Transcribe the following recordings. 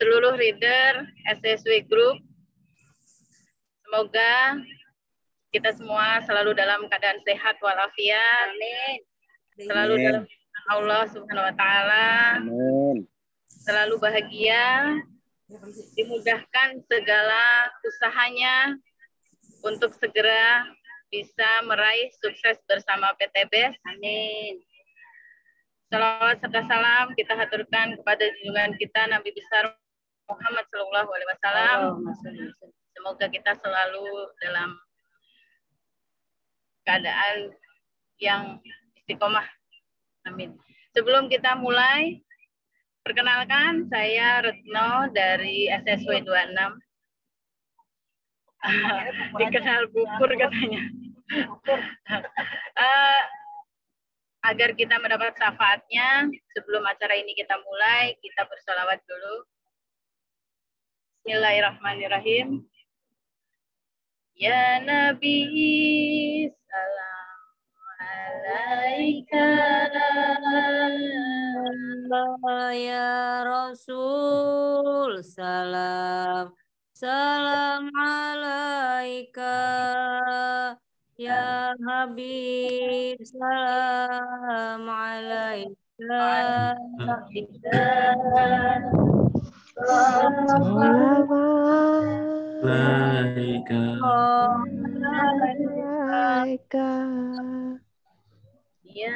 seluruh reader SSW Group. Semoga kita semua selalu dalam keadaan sehat walafiat. Amin. Selalu dalam Allah Subhanahu wa taala. Amin. Selalu bahagia, dimudahkan segala usahanya untuk segera bisa meraih sukses bersama PTBS. Amin. Salawat serta salam kita haturkan kepada junjungan kita Nabi besar Muhammad Sallallahu Alaihi Wasallam. Semoga kita selalu dalam keadaan yang istiqomah. Amin. Sebelum kita mulai, perkenalkan saya Retno dari SSW 26. Dikenal bukur katanya. Agar kita mendapat syafaatnya, sebelum acara ini kita mulai, kita bersolawat dulu. Bismillahirrahmanirrahim. Ya Nabi, salam alaika. Ya Rasul, salam alaika. Ya Habib, salam alaika. Ya Nabi, salam alaika. Ya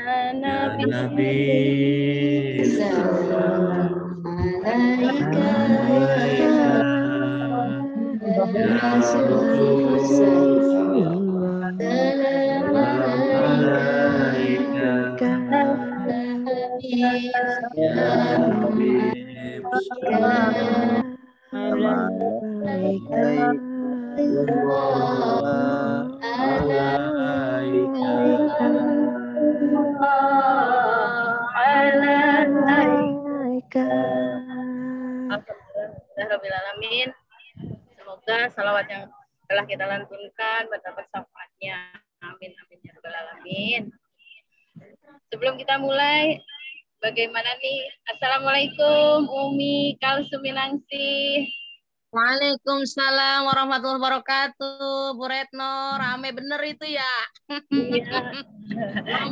Rasul, salam alaika. Ya Habib, salam Alhamdulillahirrahmanirrahim. Semoga salawat yang telah kita lantunkan mendapat syafaatnya. Amin, amin ya rabbal alamin. Sebelum kita mulai, bagaimana nih? Assalamualaikum Umi Kalsuminangsi. Waalaikumsalam warahmatullahi wabarakatuh. Bu Retno, rame bener itu ya. Iya.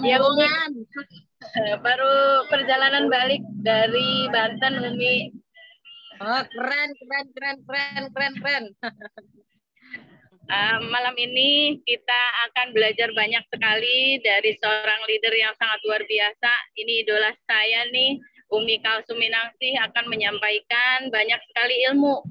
Ya Umi, baru perjalanan balik dari Banten Umi. Oh, keren. Malam ini kita akan belajar banyak sekali dari seorang leader yang sangat luar biasa. Ini idola saya nih, Umi Kalsuminangsi akan menyampaikan banyak sekali ilmu.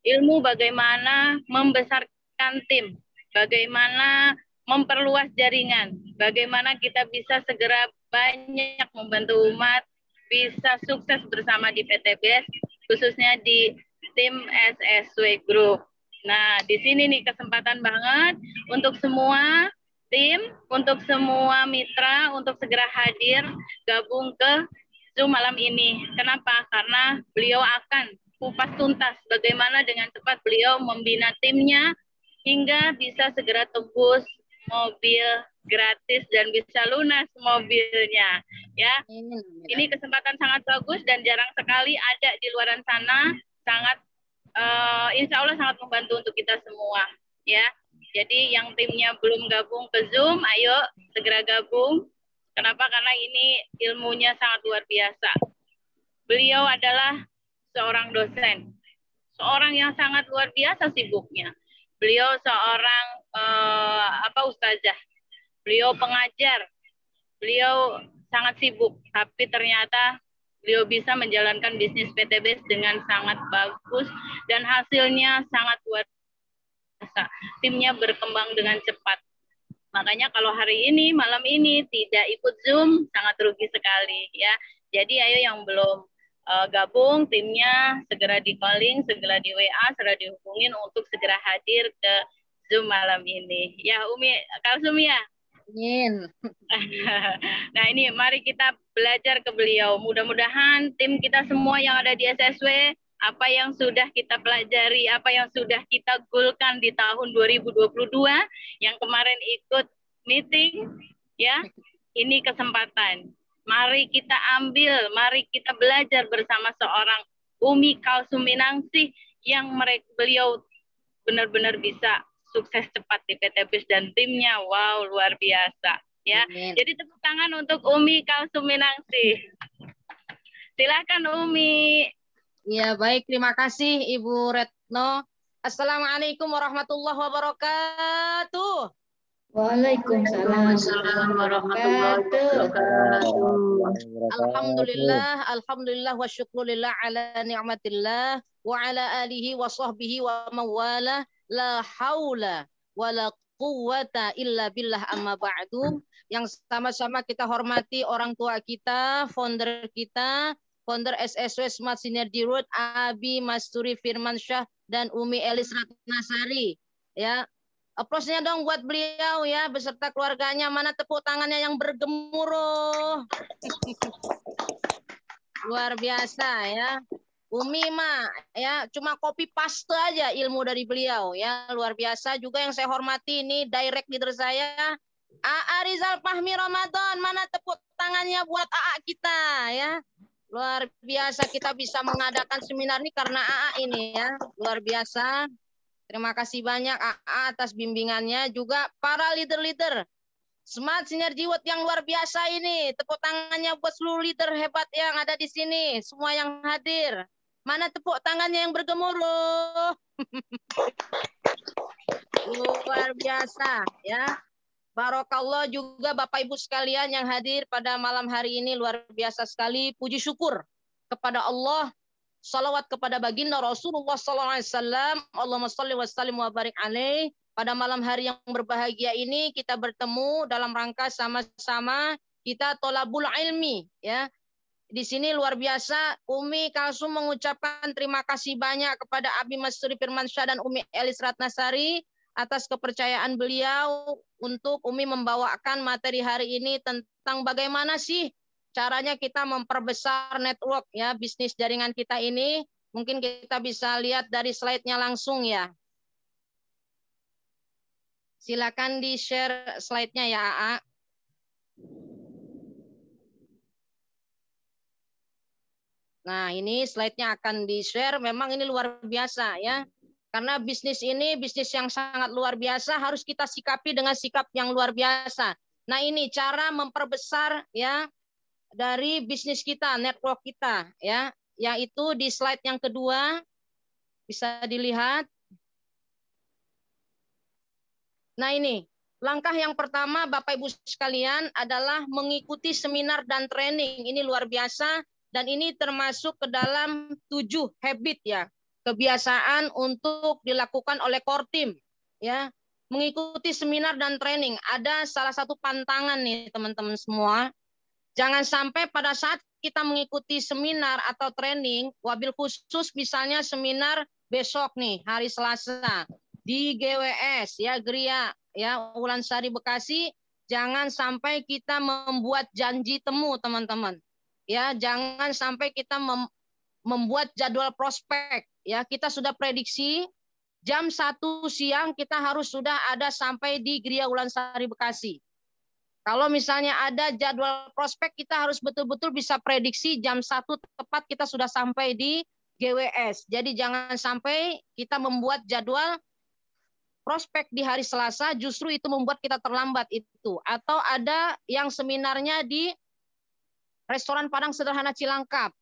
Ilmu bagaimana membesarkan tim, bagaimana memperluas jaringan, bagaimana kita bisa segera banyak membantu umat, bisa sukses bersama di PTBS, khususnya di tim SSW Group. Nah, di sini nih kesempatan banget untuk semua tim, untuk semua mitra, untuk segera hadir, gabung ke Zoom malam ini. Kenapa? Karena beliau akan kupas tuntas bagaimana dengan cepat beliau membina timnya hingga bisa segera tebus mobil gratis dan bisa lunas mobilnya. Ya, ini kesempatan sangat bagus dan jarang sekali ada di luaran sana. Sangat insya Allah sangat membantu untuk kita semua, ya. Jadi yang timnya belum gabung ke Zoom, ayo segera gabung. Kenapa? Karena ini ilmunya sangat luar biasa. Beliau adalah seorang dosen, seorang yang sangat luar biasa sibuknya. Beliau seorang ustazah, beliau pengajar, beliau sangat sibuk, tapi ternyata beliau bisa menjalankan bisnis PTBS dengan sangat bagus dan hasilnya sangat luar biasa. Timnya berkembang dengan cepat. Makanya kalau hari ini, malam ini tidak ikut Zoom, sangat rugi sekali ya. Jadi ayo yang belum gabung timnya segera di calling, segera di WA, segera dihubungin untuk segera hadir ke Zoom malam ini. Ya Umi Kalsum ya. Amin. Nah ini mari kita belajar ke beliau. Mudah-mudahan tim kita semua yang ada di SSW, apa yang sudah kita pelajari, apa yang sudah kita goalkan di tahun 2022, yang kemarin ikut meeting, ya ini kesempatan. Mari kita ambil, mari kita belajar bersama seorang Umi Kalsuminangsih yang beliau benar-benar bisa sukses cepat di PT BIS dan timnya. Wow, luar biasa. Ya, Amin. jadi tepuk tangan untuk Umi Kalsuminangsih. Silakan Umi. Ya, baik. Terima kasih Ibu Retno. Assalamualaikum warahmatullahi wabarakatuh. Waalaikumsalam warahmatullahi wabarakatuh. Alhamdulillah wa syukurillah ala ni'matillah wa ala alihi wa sahbihi wa mawala la haula wa la quwwata illa billah amma ba'du. Yang sama-sama kita hormati orang tua kita, founder SSW Smart Synergy Road, Abi Masturi Firmansyah dan Umi Elis Ratnasari. Ya, aplausnya dong buat beliau ya beserta keluarganya. Mana tepuk tangannya yang bergemuruh. Luar biasa ya. Umi mah ya cuma copy paste aja ilmu dari beliau ya. Luar biasa. Juga yang saya hormati ini direct leader saya AA Rizal Fahmi Ramadan. Mana tepuk tangannya buat AA kita ya. Luar biasa kita bisa mengadakan seminar ini karena AA ini ya. Luar biasa. Terima kasih banyak AA atas bimbingannya. Juga para leader-leader Smart Synergy World yang luar biasa ini. Tepuk tangannya buat seluruh leader hebat yang ada di sini. Semua yang hadir. Mana tepuk tangannya yang bergemuruh? Luar biasa ya. Barokallah juga Bapak Ibu sekalian yang hadir pada malam hari ini. Luar biasa sekali. Puji syukur kepada Allah. Salawat kepada baginda Rasulullah SAW. Allahumma salli wa sallim wa barik alaih. Pada malam hari yang berbahagia ini kita bertemu dalam rangka sama-sama kita tolabul ilmi ya. Di sini luar biasa Umi Kalsum mengucapkan terima kasih banyak kepada Abi Masturi Firmansyah dan Umi Elis Ratnasari atas kepercayaan beliau untuk Umi membawakan materi hari ini tentang bagaimana sih caranya kita memperbesar network ya bisnis jaringan kita ini. Mungkin kita bisa lihat dari slide-nya langsung ya. Silakan di-share slide-nya ya, AA. Nah, ini slide-nya akan di-share. Memang ini luar biasa ya. Karena bisnis ini bisnis yang sangat luar biasa, harus kita sikapi dengan sikap yang luar biasa. Nah, ini cara memperbesar ya dari bisnis kita, network kita ya, yaitu di slide yang kedua bisa dilihat. Nah, ini langkah yang pertama Bapak Ibu sekalian adalah mengikuti seminar dan training. Ini luar biasa dan ini termasuk ke dalam 7 habit ya, kebiasaan untuk dilakukan oleh core team ya. Mengikuti seminar dan training ada salah satu pantangan nih teman-teman semua. Jangan sampai pada saat kita mengikuti seminar atau training, wabil khusus misalnya seminar besok nih hari Selasa di GWS ya, Gria ya, Ulansari Bekasi, jangan sampai kita membuat janji temu teman-teman. Ya, jangan sampai kita membuat jadwal prospek ya. Kita sudah prediksi jam 1 siang kita harus sudah ada sampai di Gria Ulansari Bekasi. Kalau misalnya ada jadwal prospek, kita harus betul-betul bisa prediksi jam 1 tepat kita sudah sampai di GWS. Jadi jangan sampai kita membuat jadwal prospek di hari Selasa, justru itu membuat kita terlambat itu. Atau ada yang seminarnya di restoran Padang Sederhana Cilangkap.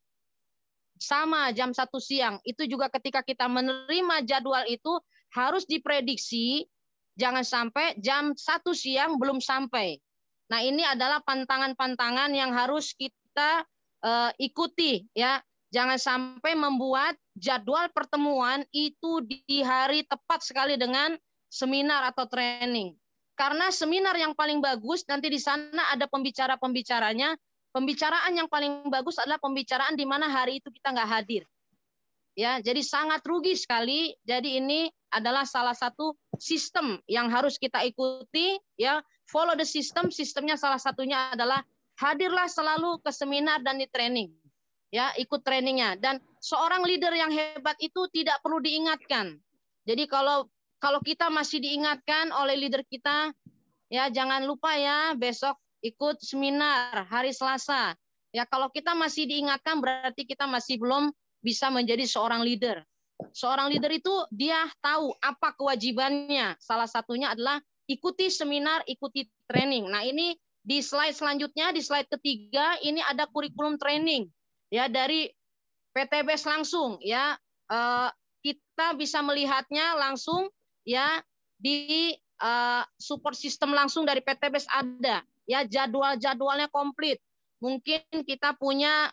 Sama jam 1 siang. Itu juga ketika kita menerima jadwal itu harus diprediksi jangan sampai jam 1 siang belum sampai. Nah, ini adalah pantangan-pantangan yang harus kita ikuti ya. Jangan sampai membuat jadwal pertemuan itu di hari tepat sekali dengan seminar atau training. Karena seminar yang paling bagus nanti di sana ada pembicara-pembicaranya. Pembicaraan yang paling bagus adalah pembicaraan di mana hari itu kita nggak hadir. Ya, jadi sangat rugi sekali. Jadi ini adalah salah satu sistem yang harus kita ikuti ya. Follow the system, sistemnya salah satunya adalah hadirlah selalu ke seminar dan di training. Ya, ikut trainingnya. Dan seorang leader yang hebat itu tidak perlu diingatkan. Jadi kalau kita masih diingatkan oleh leader kita, ya jangan lupa ya besok ikut seminar hari Selasa. Ya, kalau kita masih diingatkan berarti kita masih belum bisa menjadi seorang leader. Seorang leader itu dia tahu apa kewajibannya. Salah satunya adalah ikuti seminar, ikuti training. Nah, ini di slide selanjutnya, di slide ketiga, ini ada kurikulum training ya dari PTBS langsung ya. Kita bisa melihatnya langsung ya di support system langsung dari PTBS ada ya, jadwalnya komplit. Mungkin kita punya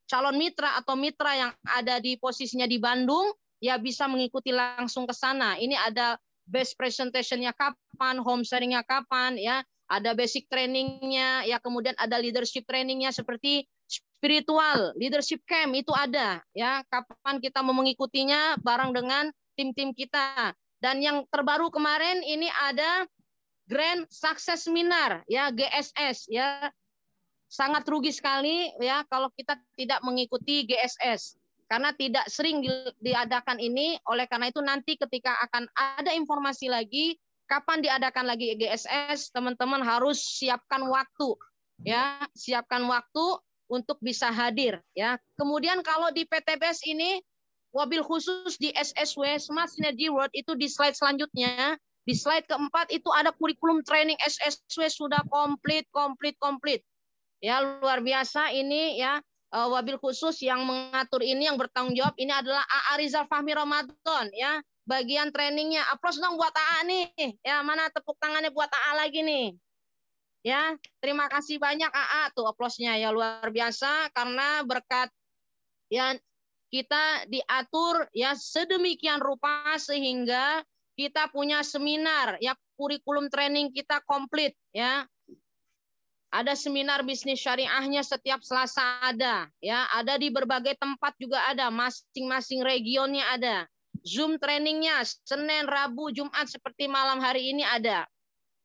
calon mitra atau mitra yang ada di posisinya di Bandung ya bisa mengikuti langsung ke sana. Ini ada best presentation-nya kapan, home sharing-nya kapan ya, ada basic training-nya ya, kemudian ada leadership training-nya seperti spiritual leadership camp itu ada ya, kapan kita mau mengikutinya bareng dengan tim-tim kita. Dan yang terbaru kemarin ini ada Grand Success Seminar ya, GSS ya. Sangat rugi sekali ya kalau kita tidak mengikuti GSS karena tidak sering diadakan ini. Oleh karena itu nanti ketika akan ada informasi lagi kapan diadakan lagi GSS, teman-teman harus siapkan waktu ya, siapkan waktu untuk bisa hadir ya. Kemudian kalau di PTBS ini wabil khusus di SSW Smart Synergy World itu di slide selanjutnya, di slide keempat itu ada kurikulum training SSW sudah komplit. Ya, luar biasa ini ya, wabil khusus yang mengatur ini, yang bertanggung jawab ini adalah AA Rizal Fahmi Ramadan ya. Bagian trainingnya, aplaus dong buat AA nih. Ya, mana tepuk tangannya buat AA lagi nih. Ya, terima kasih banyak AA tuh aplausnya ya, luar biasa karena berkat ya kita diatur ya sedemikian rupa sehingga kita punya seminar ya, kurikulum training kita komplit ya. Ada seminar bisnis syariahnya setiap Selasa ada ya, ada di berbagai tempat juga ada, masing-masing regionnya ada. Zoom trainingnya Senin, Rabu, Jumat seperti malam hari ini ada.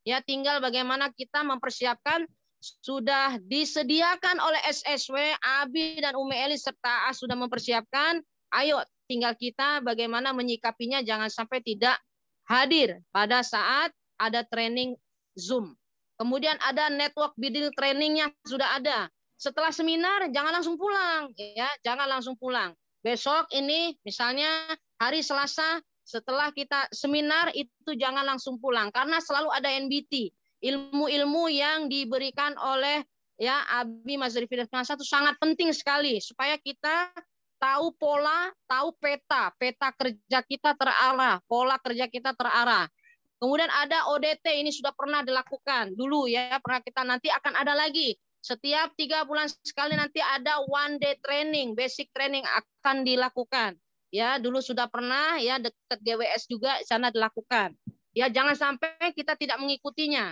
Ya, tinggal bagaimana kita mempersiapkan, sudah disediakan oleh SSW, Abi dan Umi Eli serta A sudah mempersiapkan. Ayo tinggal kita bagaimana menyikapinya, jangan sampai tidak hadir pada saat ada training Zoom. Kemudian ada network building trainingnya sudah ada. Setelah seminar jangan langsung pulang ya, jangan langsung pulang. Besok ini misalnya hari Selasa setelah kita seminar itu jangan langsung pulang karena selalu ada NBT. Ilmu-ilmu yang diberikan oleh ya Abi Mas Rifki itu sangat penting sekali supaya kita tahu pola, tahu peta kerja kita terarah, pola kerja kita terarah. Kemudian ada ODT, ini sudah pernah dilakukan dulu ya, pernah kita, nanti akan ada lagi. Setiap 3 bulan sekali nanti ada one day training, basic training akan dilakukan. Ya, dulu sudah pernah ya dekat GWS juga sana dilakukan. Ya, jangan sampai kita tidak mengikutinya.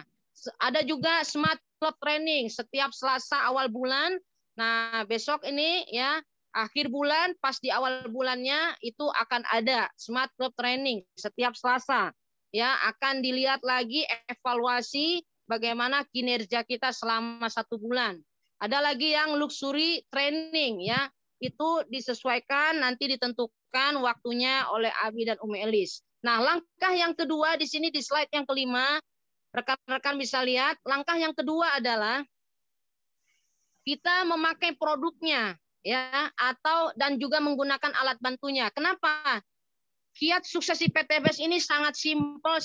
Ada juga Smart Club Training setiap Selasa awal bulan. Nah, besok ini ya akhir bulan pas di awal bulannya itu akan ada Smart Club Training setiap Selasa. Ya, akan dilihat lagi evaluasi bagaimana kinerja kita selama 1 bulan. Ada lagi yang luxury training ya, itu disesuaikan nanti ditentukan waktunya oleh Abi dan Umi Elis. Nah, langkah yang kedua di sini di slide yang kelima, rekan-rekan bisa lihat, langkah yang kedua adalah kita memakai produknya ya, atau dan juga menggunakan alat bantunya. Kenapa? Kiat sukses di PTBS ini sangat simpel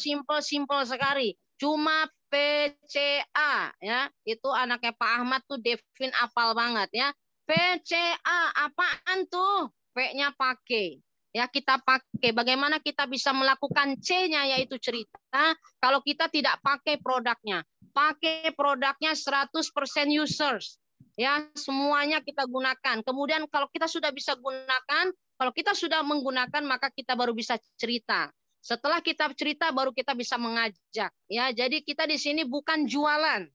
sekali. Cuma PCA ya, itu anaknya Pak Ahmad tuh Devin apal banget ya. PCA apaan tuh? P-nya pakai. Ya, kita pakai. Bagaimana kita bisa melakukan C-nya yaitu cerita kalau kita tidak pakai produknya. Pakai produknya 100% users. Ya, semuanya kita gunakan. Kemudian kalau kita sudah bisa gunakan, kalau kita sudah menggunakan maka kita baru bisa cerita. Setelah kita cerita baru kita bisa mengajak. Ya, jadi kita di sini bukan jualan.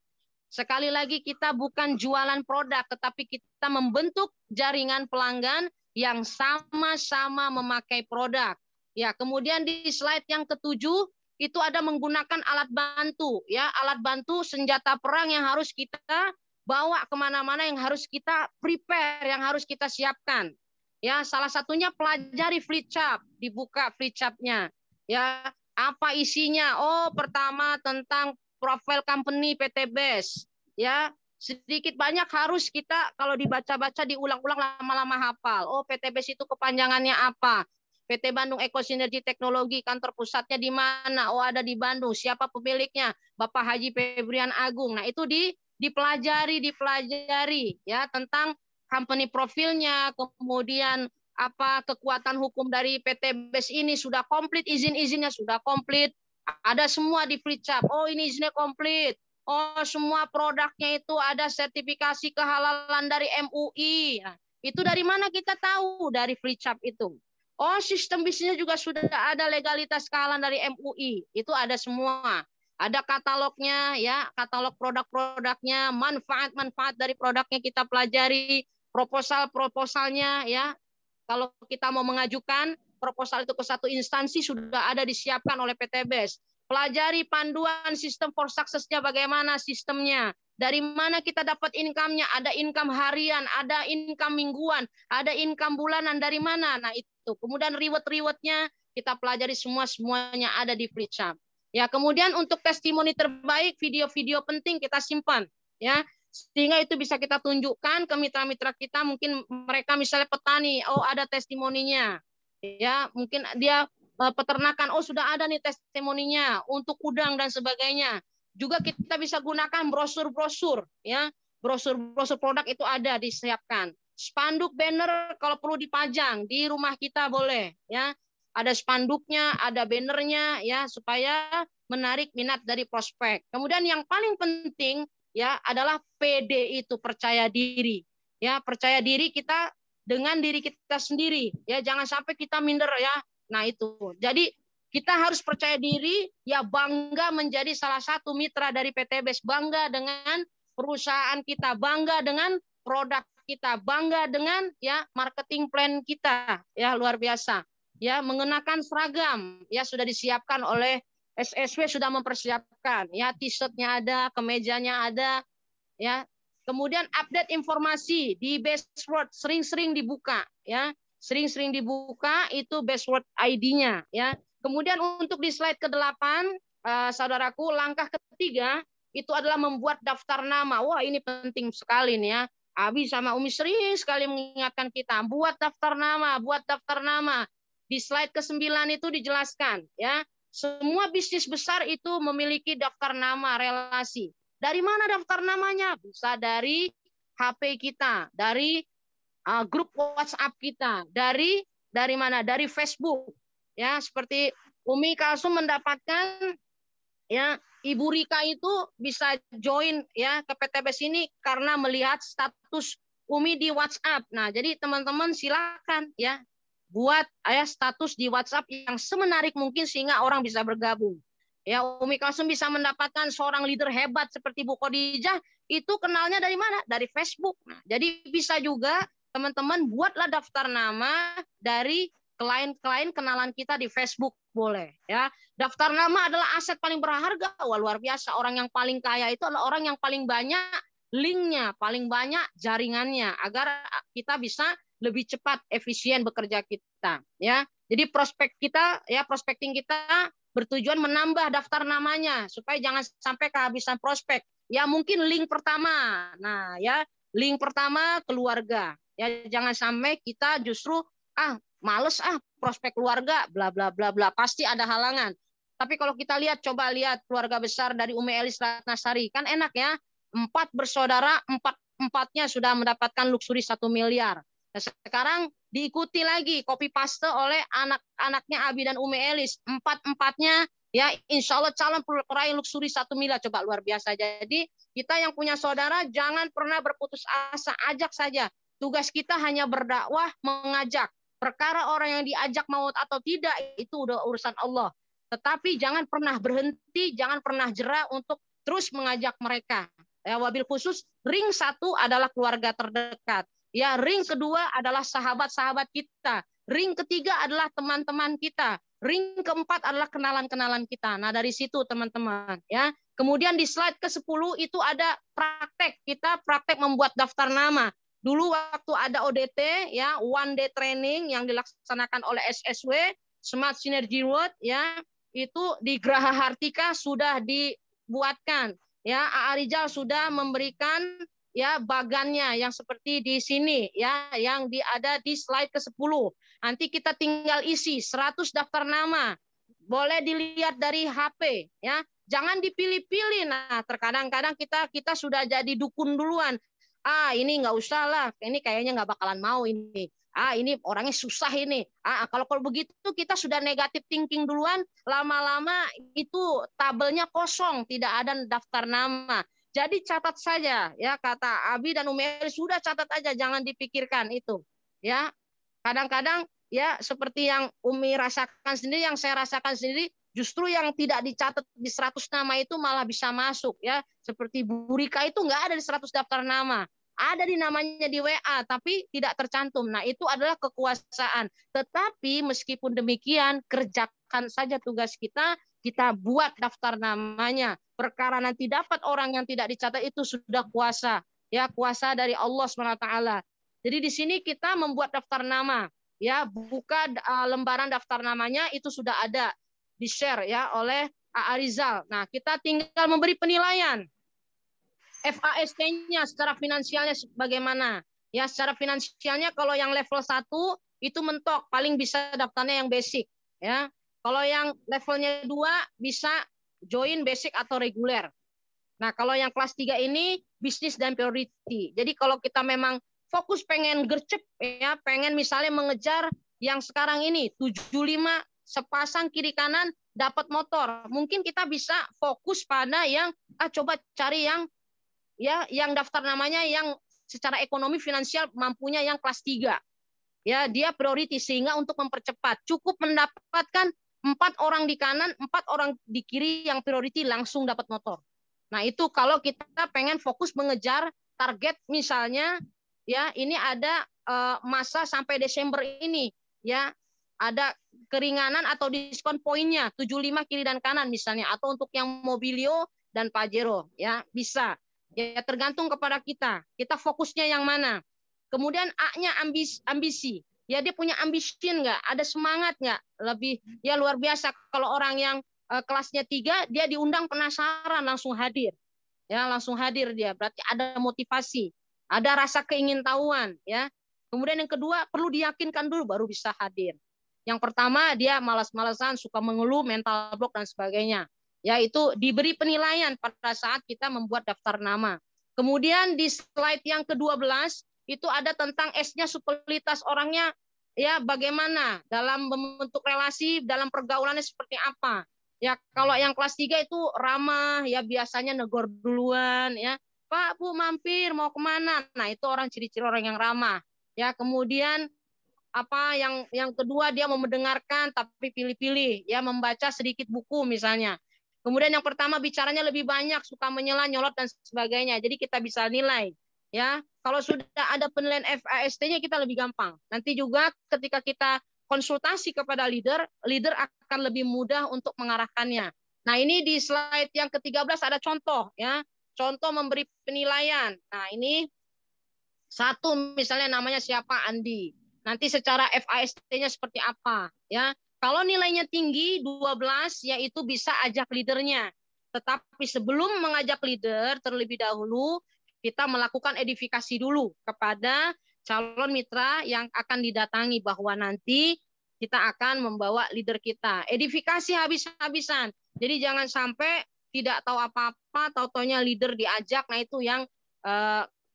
Sekali lagi kita bukan jualan produk, tetapi kita membentuk jaringan pelanggan yang sama-sama memakai produk. Ya, kemudian di slide yang ketujuh itu ada menggunakan alat bantu. Ya, alat bantu senjata perang yang harus kita bawa kemana-mana, yang harus kita prepare, yang harus kita siapkan. Ya, salah satunya pelajari flip chart, dibuka flip chart-nya. Ya, apa isinya? Oh, pertama tentang profil company PTBS. Ya, sedikit banyak harus kita kalau dibaca-baca diulang-ulang lama-lama hafal. Oh, PTBS itu kepanjangannya apa? PT Bandung Eko Sinergi Teknologi, kantor pusatnya di mana? Oh, ada di Bandung. Siapa pemiliknya? Bapak Haji Febrian Agung. Nah, itu dipelajari ya tentang company profilnya, kemudian apa kekuatan hukum dari PTBS ini sudah komplit, izin-izinnya sudah komplit, ada semua di Flicap. Oh, ini izinnya komplit. Oh, semua produknya itu ada sertifikasi kehalalan dari MUI. Nah, itu dari mana kita tahu? Dari Flicap itu. Oh, sistem bisnisnya juga sudah ada legalitas kehalalan dari MUI. Itu ada semua. Ada katalognya ya, katalog produk-produknya, manfaat-manfaat dari produknya kita pelajari, proposalnya ya. Kalau kita mau mengajukan proposal itu ke satu instansi sudah ada disiapkan oleh PTBS. Pelajari panduan sistem for success-nya bagaimana sistemnya. Dari mana kita dapat income-nya? Ada income harian, ada income mingguan, ada income bulanan, dari mana? Nah, itu. Kemudian reward-reward-nya kita pelajari semuanya ada di Flicap. Ya, kemudian untuk testimoni terbaik, video-video penting kita simpan, ya. Sehingga itu bisa kita tunjukkan ke mitra-mitra kita, mungkin mereka misalnya petani, oh ada testimoninya. Ya, mungkin dia peternakan, oh sudah ada nih testimoninya untuk udang dan sebagainya. Juga kita bisa gunakan brosur-brosur, ya. Brosur-brosur produk itu ada disiapkan. Spanduk banner kalau perlu dipajang di rumah kita boleh, ya. Ada spanduknya, ada bannernya, ya, supaya menarik minat dari prospek. Kemudian yang paling penting ya adalah PD, itu percaya diri. Ya, percaya diri kita dengan diri kita sendiri. Ya, jangan sampai kita minder ya. Nah, itu. Jadi kita harus percaya diri, ya, bangga menjadi salah satu mitra dari PTBS, bangga dengan perusahaan kita, bangga dengan produk kita, bangga dengan ya marketing plan kita. Ya, luar biasa. Ya, mengenakan seragam ya sudah disiapkan oleh SSW, sudah mempersiapkan ya, t-shirtnya ada, kemejanya ada ya. Kemudian update informasi di Bestword, sering-sering dibuka ya, sering-sering dibuka itu Bestword ID-nya ya. Kemudian untuk di slide ke-8 saudaraku, langkah ketiga itu adalah membuat daftar nama. Wah, ini penting sekali nih ya. Abi sama Umi sering sekali mengingatkan kita, buat daftar nama, buat daftar nama. Di slide ke-9 itu dijelaskan ya, semua bisnis besar itu memiliki daftar nama relasi. Dari mana daftar namanya? Bisa dari HP kita, dari grup WhatsApp kita, dari mana? Dari Facebook. Ya, seperti Umi Kalsum mendapatkan ya, Ibu Rika itu bisa join ya ke PTBS ini karena melihat status Umi di WhatsApp. Nah, jadi teman-teman silakan ya buat status di WhatsApp yang semenarik mungkin sehingga orang bisa bergabung. Ya, Umi Kalsum bisa mendapatkan seorang leader hebat seperti Bu Khadijah, itu kenalnya dari mana? Dari Facebook. Nah, jadi bisa juga teman-teman buatlah daftar nama dari klien-klien kenalan kita di Facebook, boleh ya. Daftar nama adalah aset paling berharga. Wah, luar biasa. Orang yang paling kaya itu adalah orang yang paling banyak linknya, paling banyak jaringannya, agar kita bisa lebih cepat, efisien bekerja kita ya. Jadi prospek kita ya, prospecting kita bertujuan menambah daftar namanya supaya jangan sampai kehabisan prospek. Ya, mungkin link pertama. Nah, ya, link pertama keluarga. Ya, jangan sampai kita justru males prospek keluarga bla bla bla bla, pasti ada halangan. Tapi kalau kita lihat, coba lihat keluarga besar dari Umi Elis Ratnasari, kan enak ya. 4 bersaudara, 4-empatnya sudah mendapatkan luxury 1 miliar. Nah, sekarang diikuti lagi copy paste oleh anak-anaknya Abi dan Umi Elis, 4-empatnya ya insya Allah calon peraih luxury 1 miliar. Coba, luar biasa. Jadi kita yang punya saudara jangan pernah berputus asa, ajak saja. Tugas kita hanya berdakwah, mengajak. Perkara orang yang diajak mau atau tidak itu udah urusan Allah. Tetapi jangan pernah berhenti, jangan pernah jera untuk terus mengajak mereka. Ya, wabil khusus ring 1 adalah keluarga terdekat. Ya, ring kedua adalah sahabat-sahabat kita. Ring ketiga adalah teman-teman kita. Ring keempat adalah kenalan-kenalan kita. Nah, dari situ teman-teman ya. Kemudian di slide ke-10 itu ada praktek. Kita praktek membuat daftar nama. Dulu waktu ada ODT ya, one day training yang dilaksanakan oleh SSW, Smart Synergy World ya, itu di Graha Hartika sudah dibuatkan. Ya, AA Rizal sudah memberikan ya bagannya yang seperti di sini ya, yang ada di slide ke-10. Nanti kita tinggal isi 100 daftar nama. Boleh dilihat dari HP ya. Jangan dipilih-pilih. Nah, terkadang-kadang kita sudah jadi dukun duluan. Ah, ini nggak usah lah. Ini kayaknya nggak bakalan mau ini. Ah, ini orangnya susah ini. Kalau begitu kita sudah negatif thinking duluan, lama-lama itu tabelnya kosong, tidak ada daftar nama. Jadi catat saja ya, kata Abi dan Umi sudah catat aja, jangan dipikirkan itu. Ya. Kadang-kadang ya seperti yang Umi rasakan sendiri, yang saya rasakan sendiri, justru yang tidak dicatat di 100 nama itu malah bisa masuk ya. Seperti Bu Rika itu nggak ada di 100 daftar nama. Ada di namanya di WA tapi tidak tercantum. Nah, itu adalah kekuasaan. Tetapi meskipun demikian, kerjakan saja tugas kita, kita buat daftar namanya. Perkara nanti dapat orang yang tidak dicatat itu sudah kuasa. Ya, kuasa dari Allah SWT. Jadi di sini kita membuat daftar nama. Ya, buka lembaran daftar namanya itu sudah ada di-share ya oleh A. Rizal. Nah, kita tinggal memberi penilaian. FAST-nya secara finansialnya bagaimana? Ya, secara finansialnya kalau yang level 1 itu mentok, paling bisa daftarnya yang basic ya. Kalau yang levelnya 2 bisa join basic atau reguler. Nah, kalau yang kelas 3 ini bisnis dan priority. Jadi kalau kita memang fokus pengen gercep ya, pengen misalnya mengejar yang sekarang ini 75 sepasang kiri kanan dapat motor. Mungkin kita bisa fokus pada yang coba cari yang ya yang daftar namanya yang secara ekonomi finansial mampunya yang kelas 3. Ya, dia priority sehingga untuk mempercepat cukup mendapatkan 4 orang di kanan, 4 orang di kiri yang priority langsung dapat motor. Nah, itu kalau kita pengen fokus mengejar target misalnya ya, ini ada masa sampai Desember ini ya, ada keringanan atau diskon poinnya 75 kiri dan kanan misalnya, atau untuk yang Mobilio dan Pajero ya bisa. Ya, tergantung kepada kita. Kita fokusnya yang mana. Kemudian A-nya ambisi. Ya, dia punya ambition nggak? Ada semangat nggak? Lebih ya luar biasa. Kalau orang yang kelasnya 3, dia diundang penasaran langsung hadir. Ya, langsung hadir dia. Berarti ada motivasi, ada rasa keingintahuan. Ya. Kemudian yang kedua perlu diyakinkan dulu baru bisa hadir. Yang pertama dia malas-malasan, suka mengeluh, mental block dan sebagainya. Yaitu diberi penilaian pada saat kita membuat daftar nama. Kemudian di slide yang ke-12 itu ada tentang S-nya supelitas orangnya ya bagaimana dalam membentuk relasi, dalam pergaulannya seperti apa. Ya kalau yang kelas 3 itu ramah ya, biasanya negor duluan ya. Pak, Bu, mampir mau kemana? Nah, itu orang ciri-ciri orang yang ramah. Ya, kemudian yang kedua dia mau mendengarkan tapi pilih-pilih ya, membaca sedikit buku misalnya. Kemudian yang pertama bicaranya lebih banyak, suka menyela, nyolot dan sebagainya. Jadi kita bisa nilai ya. Kalau sudah ada penilaian FAST-nya kita lebih gampang. Nanti juga ketika kita konsultasi kepada leader akan lebih mudah untuk mengarahkannya. Nah, ini di slide yang ke-13 ada contoh ya. Contoh memberi penilaian. Nah, ini satu misalnya namanya siapa, Andi. Nanti secara FAST-nya seperti apa ya. Kalau nilainya tinggi 12 yaitu bisa ajak leadernya. Tetapi sebelum mengajak leader terlebih dahulu kita melakukan edifikasi dulu kepada calon mitra yang akan didatangi bahwa nanti kita akan membawa leader kita. Edifikasi habis-habisan. Jadi jangan sampai tidak tahu apa-apa, tahu-taunya leader diajak. Nah, itu yang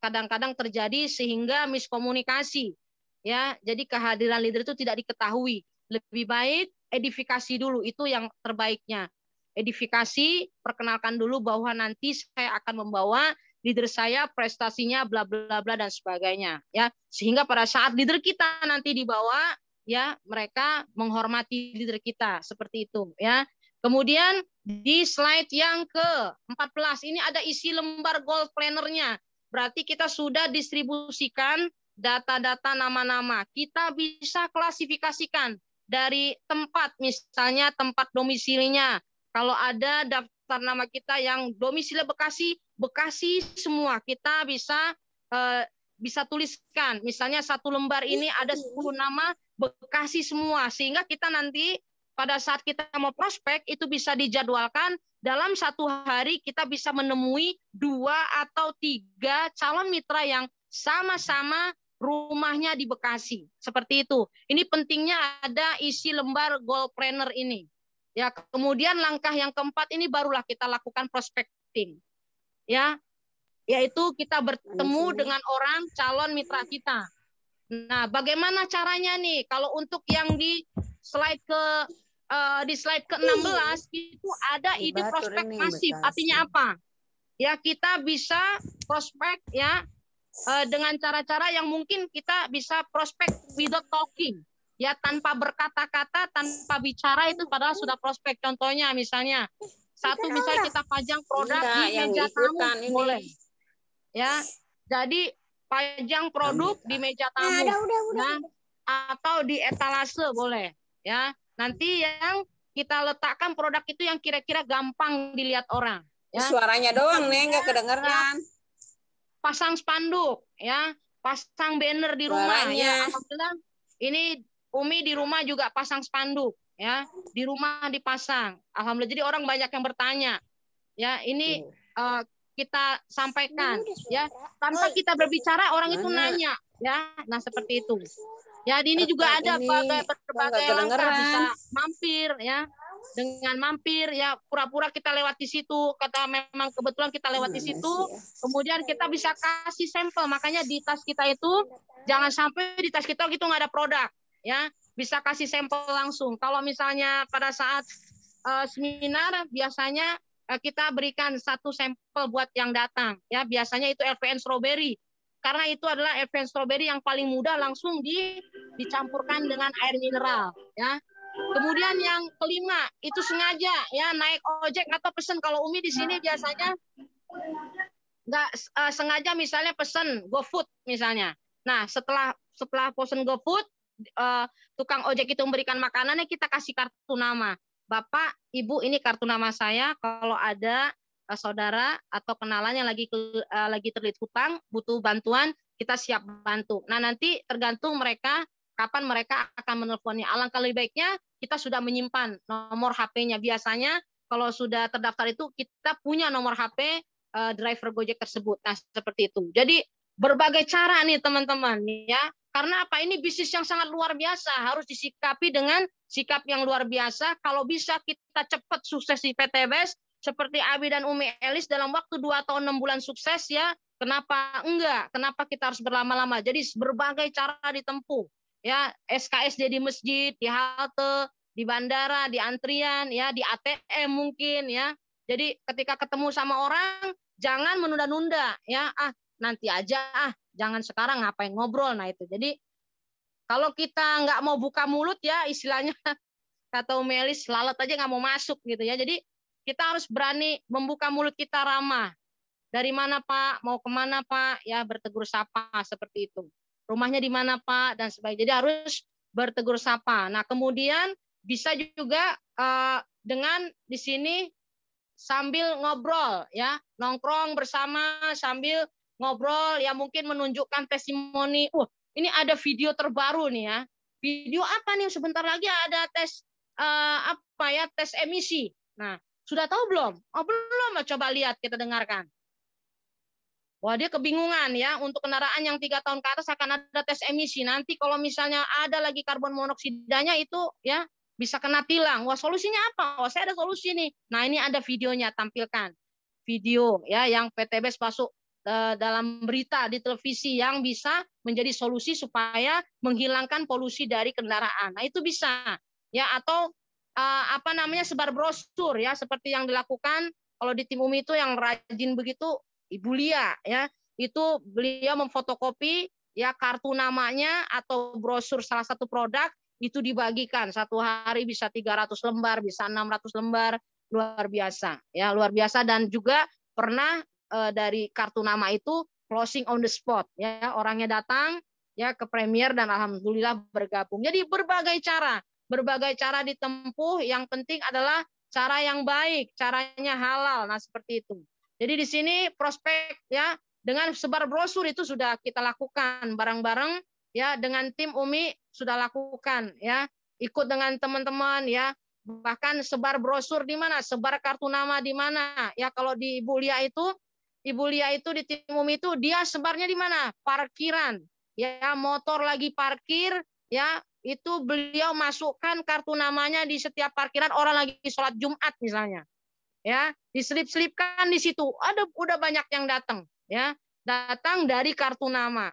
kadang-kadang terjadi sehingga miskomunikasi. Ya, jadi kehadiran leader itu tidak diketahui. Lebih baik edifikasi dulu, itu yang terbaiknya. Edifikasi, perkenalkan dulu bahwa nanti saya akan membawa leader saya, prestasinya bla bla bla dan sebagainya ya. Sehingga pada saat leader kita nanti dibawa ya, mereka menghormati leader kita seperti itu ya. Kemudian di slide yang ke-14 ini ada isi lembar goal planner-nya. Berarti kita sudah distribusikan data-data nama-nama. Kita bisa klasifikasikan dari tempat, misalnya tempat domisilinya. Kalau ada daftar nama kita yang domisili Bekasi, Bekasi semua kita bisa tuliskan. Misalnya satu lembar ini ada 10 nama Bekasi semua, sehingga kita nanti pada saat kita mau prospek itu bisa dijadwalkan dalam 1 hari kita bisa menemui 2 atau 3 calon mitra yang sama-sama rumahnya di Bekasi. Seperti itu. Ini pentingnya ada isi lembar goal planner ini. Ya, kemudian langkah yang keempat ini barulah kita lakukan prospecting. Ya, yaitu kita bertemu dengan orang calon mitra kita. Nah, bagaimana caranya nih? Kalau untuk yang di slide ke-16 itu ada ide prospek masif. Artinya apa? Ya, kita bisa prospek ya dengan cara-cara yang mungkin kita bisa prospek without talking. Ya, tanpa berkata-kata, tanpa bicara itu padahal sudah prospek. Contohnya misalnya misalnya kita pajang produk di meja tamu boleh. Ya, jadi pajang produk di meja tamu. Nah, atau di etalase boleh. Ya, nanti yang kita letakkan produk itu yang kira-kira gampang dilihat orang. Ya. Suaranya doang nih, nggak kedengeran. Pasang spanduk, ya, pasang banner di rumah. Ya, alhamdulillah ini Umi di rumah juga pasang spanduk, ya, di rumah dipasang. Alhamdulillah, jadi orang banyak yang bertanya, ya, ini kita sampaikan, ya, tanpa kita berbicara orang itu nanya, ya, nah seperti itu. Ya, di ini juga ada berbagai langkah bisa mampir, ya, dengan mampir, ya, pura-pura kita lewat di situ, kata memang kebetulan kita lewat di situ, kemudian kita bisa kasih sampel, makanya di tas kita itu jangan sampai di tas kita gitu nggak ada produk. Ya, bisa kasih sampel langsung. Kalau misalnya pada saat seminar biasanya kita berikan 1 sampel buat yang datang. Ya, biasanya itu LVN strawberry. Karena itu adalah LVN strawberry yang paling mudah langsung dicampurkan dengan air mineral. Ya. Kemudian yang kelima itu sengaja ya naik ojek atau pesan. Kalau Umi di sini biasanya nggak sengaja misalnya pesan GoFood misalnya. Nah, setelah pesan GoFood tukang ojek itu memberikan makanannya, kita kasih kartu nama. Bapak, Ibu, ini kartu nama saya. Kalau ada saudara atau kenalan yang lagi terlilit hutang, butuh bantuan, kita siap bantu. Nah, nanti tergantung mereka kapan mereka akan menelponnya. Alangkah lebih baiknya kita sudah menyimpan nomor HP-nya. Biasanya kalau sudah terdaftar itu kita punya nomor HP driver Gojek tersebut. Nah, seperti itu. Jadi berbagai cara nih teman-teman ya. Karena apa? Ini bisnis yang sangat luar biasa, harus disikapi dengan sikap yang luar biasa. Kalau bisa kita cepat sukses di PTBS seperti Abi dan Umi Elis dalam waktu 2 tahun 6 bulan sukses ya. Kenapa enggak? Kenapa kita harus berlama-lama? Jadi berbagai cara ditempuh. Ya, SKSD di masjid, di halte, di bandara, di antrian, ya, di ATM mungkin ya. Jadi ketika ketemu sama orang jangan menunda-nunda ya. Nanti aja jangan sekarang, ngapain ngobrol. Nah itu jadi kalau kita nggak mau buka mulut ya istilahnya kata Melis lalat aja nggak mau masuk gitu ya. Jadi kita harus berani membuka mulut kita ramah. Dari mana Pak, mau kemana Pak, ya bertegur sapa seperti itu. Rumahnya di mana Pak dan sebagainya. Jadi harus bertegur sapa. Nah kemudian bisa juga dengan di sini sambil ngobrol ya, nongkrong bersama sambil ngobrol ya, mungkin menunjukkan testimoni. Ini ada video terbaru nih ya. Video apa nih? Sebentar lagi ada tes tes emisi. Nah, sudah tahu belum? Oh, belum. Coba lihat, kita dengarkan. Wah, dia kebingungan ya. Untuk kendaraan yang 3 tahun ke atas akan ada tes emisi. Nanti kalau misalnya ada lagi karbon monoksidanya itu ya bisa kena tilang. Wah, solusinya apa? Oh, saya ada solusi nih. Nah, ini ada videonya, tampilkan. Video ya yang PTBS masuk dalam berita di televisi yang bisa menjadi solusi supaya menghilangkan polusi dari kendaraan. Nah, itu bisa ya, atau sebar brosur ya seperti yang dilakukan kalau di tim Umi itu yang rajin begitu Ibu Lia ya. Itu beliau memfotokopi ya kartu namanya atau brosur salah satu produk itu dibagikan. 1 hari bisa 300 lembar, bisa 600 lembar. Luar biasa ya, luar biasa. Dan juga pernah dari kartu nama itu closing on the spot ya, orangnya datang ya ke premier dan alhamdulillah bergabung. Jadi berbagai cara ditempuh, yang penting adalah cara yang baik, caranya halal. Nah, seperti itu. Jadi di sini prospek ya dengan sebar brosur itu sudah kita lakukan bareng-bareng ya, dengan tim Umi sudah lakukan ya, ikut dengan teman-teman ya. Bahkan sebar brosur di mana, sebar kartu nama di mana. Ya kalau di Ibu Lia itu di Tim Umi itu dia sebarnya di mana? Parkiran. Ya, motor lagi parkir, ya itu beliau masukkan kartu namanya di setiap parkiran, orang lagi sholat Jumat misalnya. Ya, diselip-selipkan di situ. Udah banyak yang datang, ya. Datang dari kartu nama.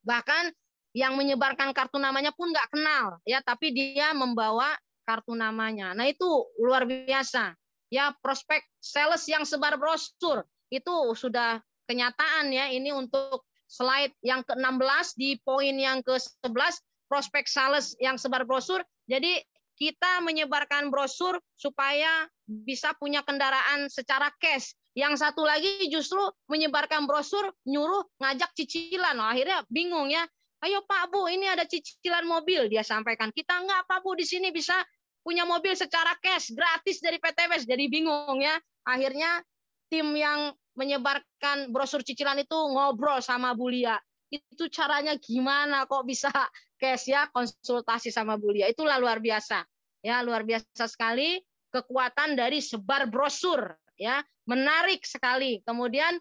Bahkan yang menyebarkan kartu namanya pun nggak kenal, ya, tapi dia membawa kartu namanya. Nah, itu luar biasa. Ya, prospek sales yang sebar brosur itu sudah kenyataan ya. Ini untuk slide yang ke-16 di poin yang ke-11, prospek sales yang sebar brosur. Jadi kita menyebarkan brosur supaya bisa punya kendaraan secara cash. Yang satu lagi justru menyebarkan brosur nyuruh ngajak cicilan. Nah, akhirnya bingung ya. Ayo Pak Bu, ini ada cicilan mobil, dia sampaikan. Kita enggak Pak Bu, di sini bisa punya mobil secara cash gratis dari PTWS. Jadi bingung ya. Akhirnya tim yang menyebarkan brosur cicilan itu ngobrol sama Bu Lia. Itu caranya gimana kok bisa cash ya, konsultasi sama Bu Lia. Itulah luar biasa. Ya, luar biasa sekali kekuatan dari sebar brosur ya, menarik sekali. Kemudian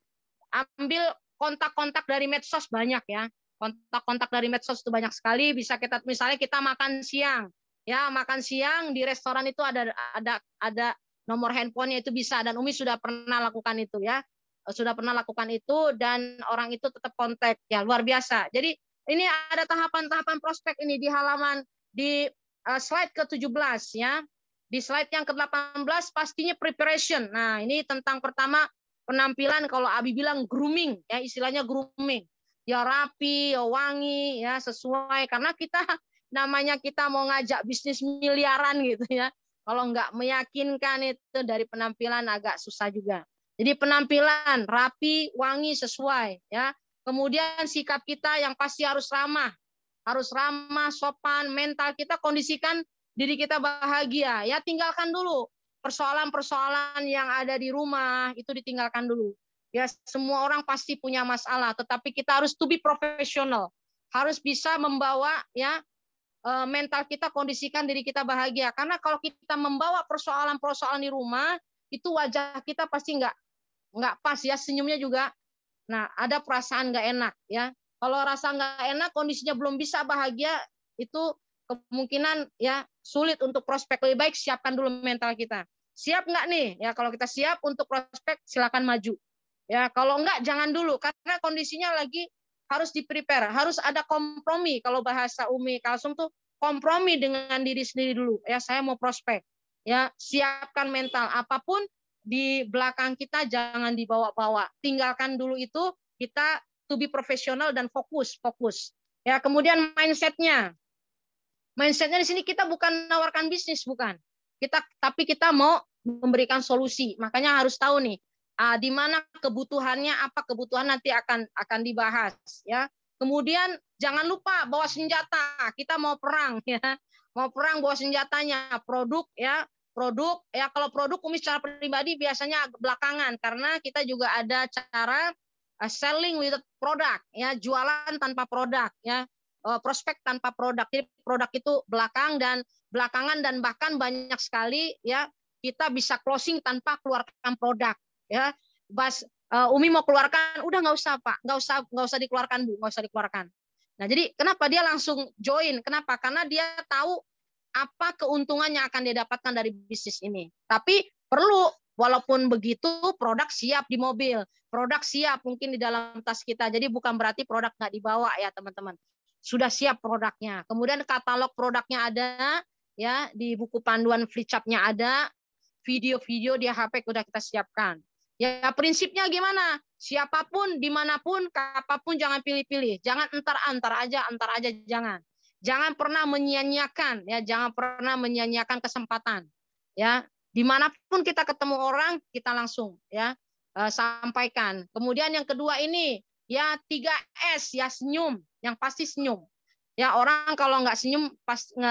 ambil kontak-kontak dari medsos banyak ya. Kontak-kontak dari medsos itu banyak sekali. Bisa kita misalnya kita makan siang. Ya, makan siang di restoran itu ada nomor handphonenya, itu bisa, dan Umi sudah pernah lakukan itu ya. Sudah pernah lakukan itu dan orang itu tetap kontak ya, luar biasa. Jadi ini ada tahapan-tahapan prospek ini di halaman di slide ke-17 ya. Di slide yang ke-18 pastinya preparation. Nah, ini tentang pertama penampilan, kalau Abi bilang grooming ya, istilahnya grooming. Ya rapi, ya wangi, ya sesuai, karena kita namanya kita mau ngajak bisnis miliaran gitu ya. Kalau nggak meyakinkan itu dari penampilan agak susah juga. Jadi penampilan rapi, wangi, sesuai ya. Kemudian sikap kita yang pasti harus ramah, sopan, mental kita kondisikan diri kita bahagia ya. Tinggalkan dulu persoalan-persoalan yang ada di rumah, itu ditinggalkan dulu. Ya, semua orang pasti punya masalah, tetapi kita harus to be professional. Harus bisa membawa ya mental kita, kondisikan diri kita bahagia. Karena kalau kita membawa persoalan-persoalan di rumah, itu wajah kita pasti nggak pas ya, senyumnya juga. Nah, ada perasaan nggak enak ya. Kalau rasa nggak enak, kondisinya belum bisa bahagia, itu kemungkinan ya sulit untuk prospek. Lebih baik siapkan dulu mental kita. Siap nggak nih? Ya, kalau kita siap untuk prospek, silakan maju. Ya, kalau enggak jangan dulu, karena kondisinya lagi harus di-prepare, harus ada kompromi. Kalau bahasa Umi Kalsum tuh kompromi dengan diri sendiri dulu. Ya, saya mau prospek. Ya, siapkan mental. Apapun di belakang kita jangan dibawa-bawa. Tinggalkan dulu itu, kita to be profesional dan fokus. Ya, kemudian mindsetnya. Mindsetnya di sini kita bukan menawarkan bisnis, bukan. Tapi kita mau memberikan solusi. Makanya harus tahu nih, di mana kebutuhannya, apa kebutuhan nanti akan dibahas ya. Kemudian jangan lupa bawa senjata, kita mau perang ya, mau perang bawa senjatanya, produk ya. Kalau produk Umi secara pribadi biasanya belakangan, karena kita juga ada cara selling with product ya, jualan tanpa produk ya, prospek tanpa produk. Jadi produk itu belakangan dan bahkan banyak sekali ya kita bisa closing tanpa keluarkan produk. Ya, Umi mau keluarkan, udah nggak usah Pak, nggak usah dikeluarkan Bu, nggak usah dikeluarkan. Nah, jadi kenapa dia langsung join? Kenapa? Karena dia tahu apa keuntungan yang akan dia dapatkan dari bisnis ini. Tapi perlu, walaupun begitu, produk siap di mobil, produk siap mungkin di dalam tas kita. Jadi bukan berarti produk nggak dibawa ya teman-teman. Sudah siap produknya. Kemudian katalog produknya ada, ya di buku panduan FreeChap-nya ada, video-video di HP udah kita siapkan. Ya, prinsipnya gimana? Siapapun, dimanapun, kapanpun jangan pilih-pilih. Jangan antar aja, jangan. Jangan pernah menyia-nyiakan, ya. Jangan pernah menyia-nyiakan kesempatan, ya. Dimanapun kita ketemu orang, kita langsung, ya, sampaikan. Kemudian yang kedua ini, ya 3S, ya senyum. Yang pasti senyum. Ya, orang kalau nggak senyum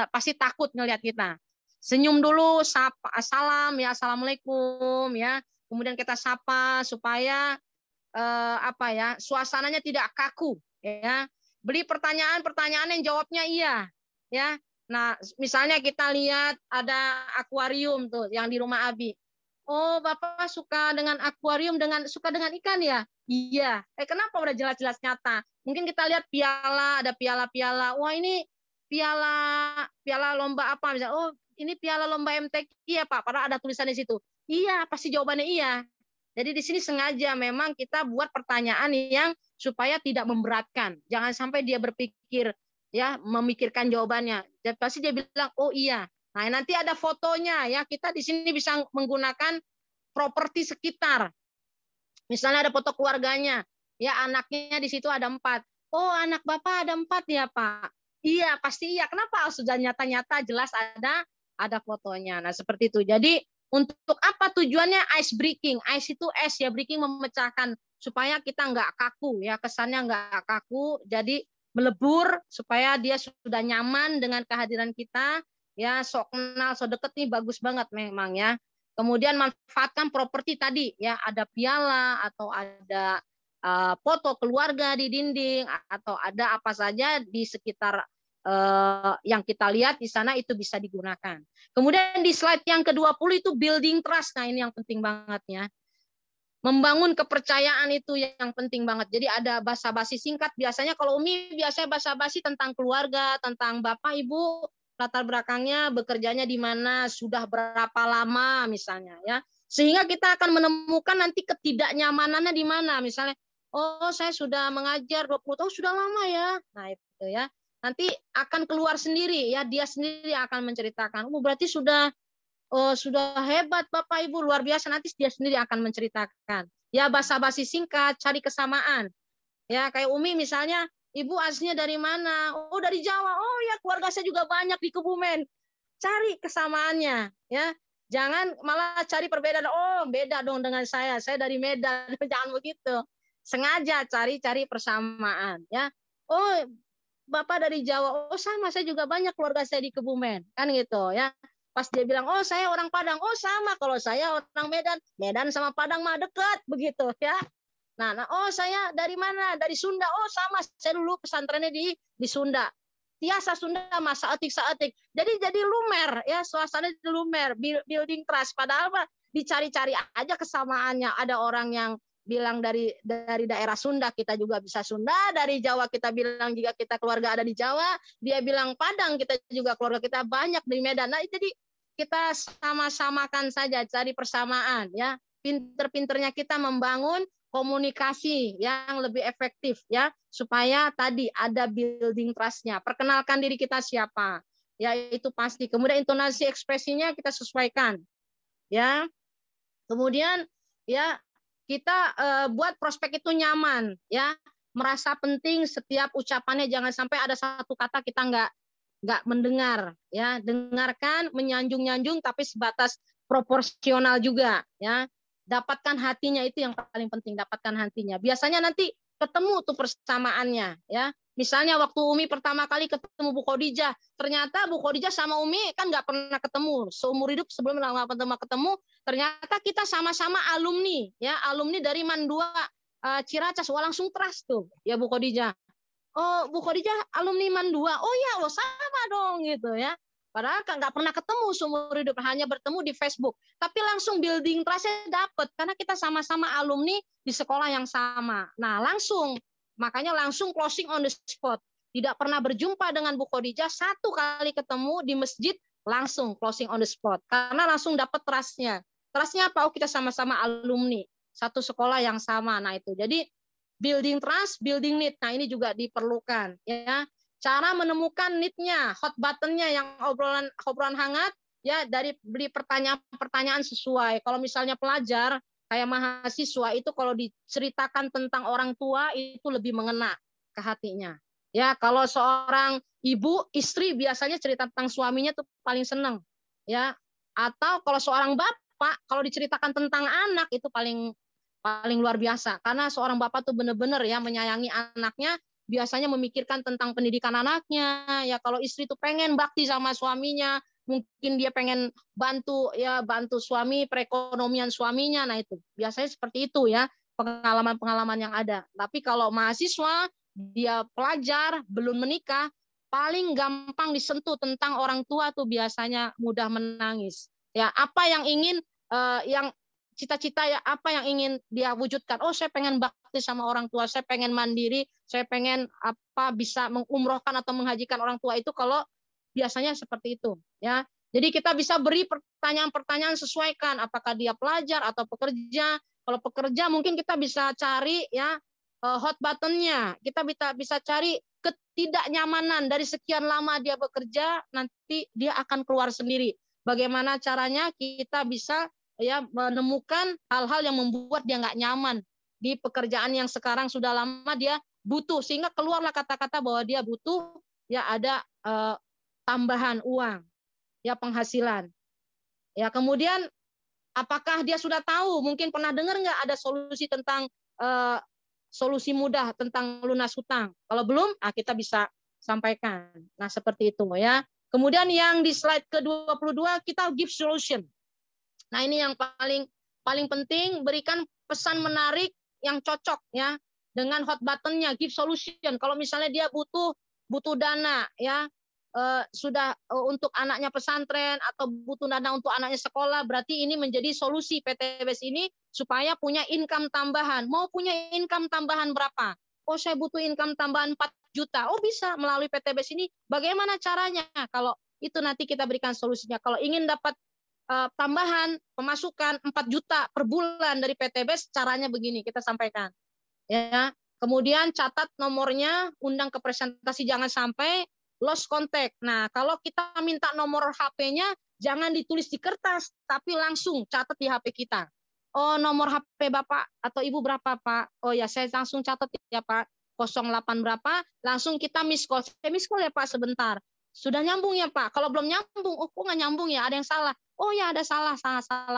pasti takut ngelihat kita. Senyum dulu, salam, ya, assalamualaikum, ya. Kemudian kita sapa supaya suasananya tidak kaku, ya. Beri pertanyaan yang jawabnya iya, ya. Nah, misalnya kita lihat ada akuarium tuh yang di rumah Abi. Oh, Bapak suka dengan akuarium, suka dengan ikan ya? Iya. Kenapa udah jelas-jelas nyata? Mungkin kita lihat piala, ada piala-piala. Wah, ini piala lomba apa misalnya? Oh, ini piala lomba MTQ ya, Pak. Padahal ada tulisan di situ. Iya, pasti jawabannya iya. Jadi di sini sengaja memang kita buat pertanyaan yang supaya tidak memberatkan. Jangan sampai dia berpikir ya memikirkan jawabannya. Pasti dia bilang, "Oh iya." Nah, nanti ada fotonya ya. Kita di sini bisa menggunakan properti sekitar. Misalnya ada foto keluarganya. Ya, anaknya di situ ada 4. Oh, anak Bapak ada 4 ya, Pak. Iya, pasti iya. Kenapa? Sudah nyata-nyata jelas ada fotonya. Nah, seperti itu. Jadi, untuk apa tujuannya ice breaking? Ice itu es ya, breaking memecahkan supaya kita nggak kaku ya, kesannya nggak kaku. Jadi melebur supaya dia sudah nyaman dengan kehadiran kita. Ya, sok kenal, sok deket nih bagus banget memang ya. Kemudian manfaatkan properti tadi ya, ada piala atau ada foto keluarga di dinding atau ada apa saja di sekitar yang kita lihat di sana itu bisa digunakan. Kemudian di slide yang ke-20 itu building trust. Nah, ini yang penting banget ya. Membangun kepercayaan itu yang penting banget. Jadi ada basa-basi singkat. Biasanya kalau Umi biasanya basa-basi tentang keluarga, tentang Bapak, Ibu, latar belakangnya, bekerjanya di mana, sudah berapa lama misalnya ya. Sehingga kita akan menemukan nanti ketidaknyamanannya di mana. Misalnya, oh saya sudah mengajar 20 tahun, sudah lama ya. Nah itu ya. Nanti akan keluar sendiri ya, dia sendiri akan menceritakan. Oh berarti sudah hebat Bapak Ibu, luar biasa. Nanti dia sendiri akan menceritakan. Ya basa-basi singkat, cari kesamaan. Ya kayak Umi misalnya, Ibu aslinya dari mana? Oh dari Jawa. Oh ya keluarga saya juga banyak di Kebumen. Cari kesamaannya. Ya jangan malah cari perbedaan. Oh beda dong dengan saya. Saya dari Medan. Jangan begitu. Sengaja cari persamaan. Ya. Oh Bapak dari Jawa. Oh sama, saya juga banyak keluarga saya di Kebumen. Kan gitu ya. Pas dia bilang, oh saya orang Padang. Oh sama, kalau saya orang Medan. Medan sama Padang mah dekat. Begitu ya. Nah, oh saya dari mana? Dari Sunda. Oh sama, saya dulu pesantrennya di Sunda. Tiasa Sunda mas saetik. Jadi lumer ya, suasana lumer, building trust. Padahal Pak dicari-cari aja kesamaannya. Ada orang yang bilang dari daerah Sunda, kita juga bisa Sunda. Dari Jawa kita bilang juga kita keluarga ada di Jawa. Dia bilang Padang, kita juga keluarga kita banyak di Medan. Nah, jadi kita sama-samakan saja, cari persamaan ya. Pinter-pinternya kita membangun komunikasi yang lebih efektif ya, supaya tadi ada building trust-nya. Perkenalkan diri kita siapa, ya itu pasti. Kemudian intonasi ekspresinya kita sesuaikan, ya. Kemudian ya kita buat prospek itu nyaman, ya, merasa penting setiap ucapannya. Jangan sampai ada satu kata kita nggak mendengar, ya. Dengarkan, menyanjung-nyanjung, tapi sebatas proporsional juga, ya. Dapatkan hatinya, itu yang paling penting, dapatkan hatinya. Biasanya nanti ketemu tuh persamaannya ya. Misalnya waktu Umi pertama kali ketemu Bu Khadijah, ternyata Bu Khadijah sama Umi kan nggak pernah ketemu seumur hidup, sebelum nggak pernah ketemu. Ternyata kita sama-sama alumni ya, alumni dari MAN 2 Ciracas. Wah langsung trust tuh ya Bu Khadijah. Oh Bu Khadijah alumni MAN 2. Oh ya, oh sama dong gitu ya. Padahal kan nggak pernah ketemu seumur hidup, hanya bertemu di Facebook. Tapi langsung building trust-nya dapat karena kita sama-sama alumni di sekolah yang sama. Nah langsung, makanya langsung closing on the spot. Tidak pernah berjumpa dengan Bu Khadijah, satu kali ketemu di masjid langsung closing on the spot. Karena langsung dapat trust-nya. Trust-nya apa? Oh kita sama-sama alumni, satu sekolah yang sama. Nah itu, jadi building trust, building need. Nah ini juga diperlukan ya. Cara menemukan need-nya, hot button-nya, yang obrolan hangat ya, dari beri pertanyaan sesuai. Kalau misalnya pelajar kayak mahasiswa itu kalau diceritakan tentang orang tua itu lebih mengena ke hatinya. Ya, kalau seorang ibu, istri biasanya cerita tentang suaminya tuh paling seneng. Ya. Atau kalau seorang bapak kalau diceritakan tentang anak itu paling luar biasa, karena seorang bapak tuh benar-benar ya menyayangi anaknya. Biasanya memikirkan tentang pendidikan anaknya ya. Kalau istri tuh pengen bakti sama suaminya, mungkin dia pengen bantu suami, perekonomian suaminya. Nah itu biasanya seperti itu ya, pengalaman yang ada. Tapi kalau mahasiswa, dia pelajar belum menikah, paling gampang disentuh tentang orang tua tuh biasanya mudah menangis. Ya, apa yang ingin yang cita-cita ya, apa yang ingin dia wujudkan? Oh, saya pengen bakti sama orang tua, saya pengen mandiri, saya pengen bisa mengumrohkan atau menghajikan orang tua itu kalau biasanya seperti itu, ya. Jadi kita bisa beri pertanyaan-pertanyaan, sesuaikan apakah dia pelajar atau pekerja. Kalau pekerja mungkin kita bisa cari ya hot buttonnya. Kita bisa cari ketidaknyamanan dari sekian lama dia bekerja, nanti dia akan keluar sendiri. Bagaimana caranya kita bisa ya menemukan hal-hal yang membuat dia nggak nyaman di pekerjaan yang sekarang sudah lama dia butuh, sehingga keluarlah kata-kata bahwa dia butuh ya ada tambahan uang, ya penghasilan. Ya kemudian apakah dia sudah tahu? Mungkin pernah dengar nggak ada solusi tentang solusi mudah tentang lunas hutang? Kalau belum, kita bisa sampaikan. Nah seperti itu ya. Kemudian yang di slide ke-22 kita give solution. Nah ini yang paling penting, berikan pesan menarik yang cocok ya dengan hot buttonnya, give solution. Kalau misalnya dia butuh dana ya. Sudah untuk anaknya pesantren atau butuh dana untuk anaknya sekolah, berarti ini menjadi solusi PTBS ini supaya punya income tambahan. Mau punya income tambahan berapa? Oh, saya butuh income tambahan 4 juta. Oh, bisa melalui PTBS ini. Bagaimana caranya? Kalau itu nanti kita berikan solusinya. Kalau ingin dapat tambahan pemasukan 4 juta per bulan dari PTBS, caranya begini, kita sampaikan. Ya. Kemudian catat nomornya, undang ke presentasi, jangan sampai lost contact. Nah, kalau kita minta nomor HP-nya, jangan ditulis di kertas, tapi langsung catat di HP kita. Oh, nomor HP Bapak atau Ibu berapa, Pak? Oh ya, saya langsung catat ya, Pak. 08 berapa, langsung kita miss call. Saya miss call ya, Pak, sebentar. Sudah nyambung ya, Pak? Kalau belum nyambung, oh kok nggak nyambung ya? Ada yang salah. Oh ya, ada salah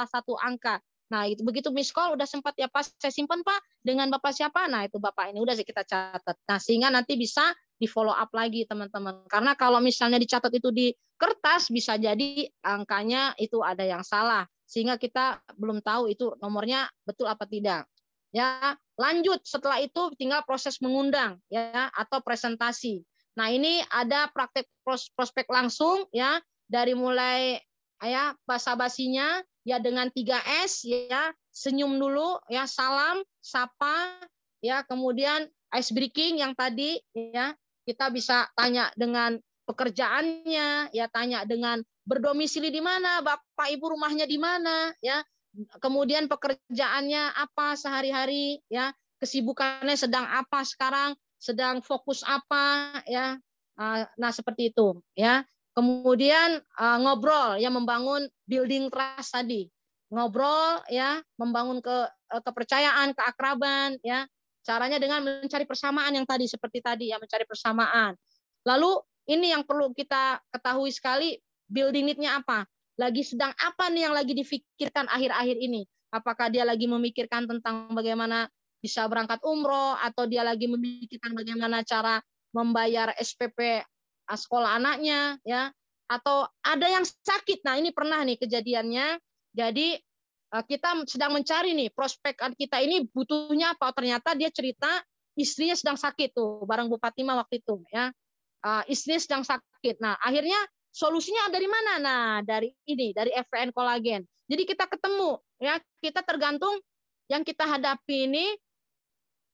satu angka. Nah, itu begitu miss call udah sempat ya, Pak, saya simpan, Pak, dengan Bapak siapa? Nah, itu Bapak ini udah kita catat. Nah, sehingga nanti bisa di follow up lagi teman-teman. Karena kalau misalnya dicatat itu di kertas bisa jadi angkanya itu ada yang salah sehingga kita belum tahu itu nomornya betul apa tidak. Ya, lanjut setelah itu tinggal proses mengundang ya atau presentasi. Nah, ini ada praktek prospek langsung ya dari mulai ya basa-basinya ya dengan 3S ya, senyum dulu ya, salam, sapa ya, kemudian ice breaking yang tadi ya. Kita bisa tanya dengan pekerjaannya, ya tanya dengan berdomisili di mana, Bapak Ibu rumahnya di mana, ya. Kemudian pekerjaannya apa sehari-hari, ya. Kesibukannya sedang apa sekarang, sedang fokus apa, ya. Nah, seperti itu, ya. Kemudian ngobrol, ya membangun building trust tadi. Ngobrol, ya, membangun kepercayaan, keakraban, ya. Caranya dengan mencari persamaan yang tadi, seperti tadi ya, mencari persamaan. Lalu ini yang perlu kita ketahui sekali, building need-nya apa? Lagi sedang apa nih yang lagi difikirkan akhir-akhir ini? Apakah dia lagi memikirkan tentang bagaimana bisa berangkat umroh, atau dia lagi memikirkan bagaimana cara membayar SPP sekolah anaknya, ya? Atau ada yang sakit. Nah, ini pernah nih kejadiannya. Jadi kita sedang mencari nih prospek kita ini butuhnya apa. Ternyata dia cerita istrinya sedang sakit tuh, bareng Bu Fatimah waktu itu ya. Istrinya sedang sakit. Nah, akhirnya solusinya dari mana? Nah, dari FVN kolagen. Jadi kita ketemu ya, kita tergantung yang kita hadapi ini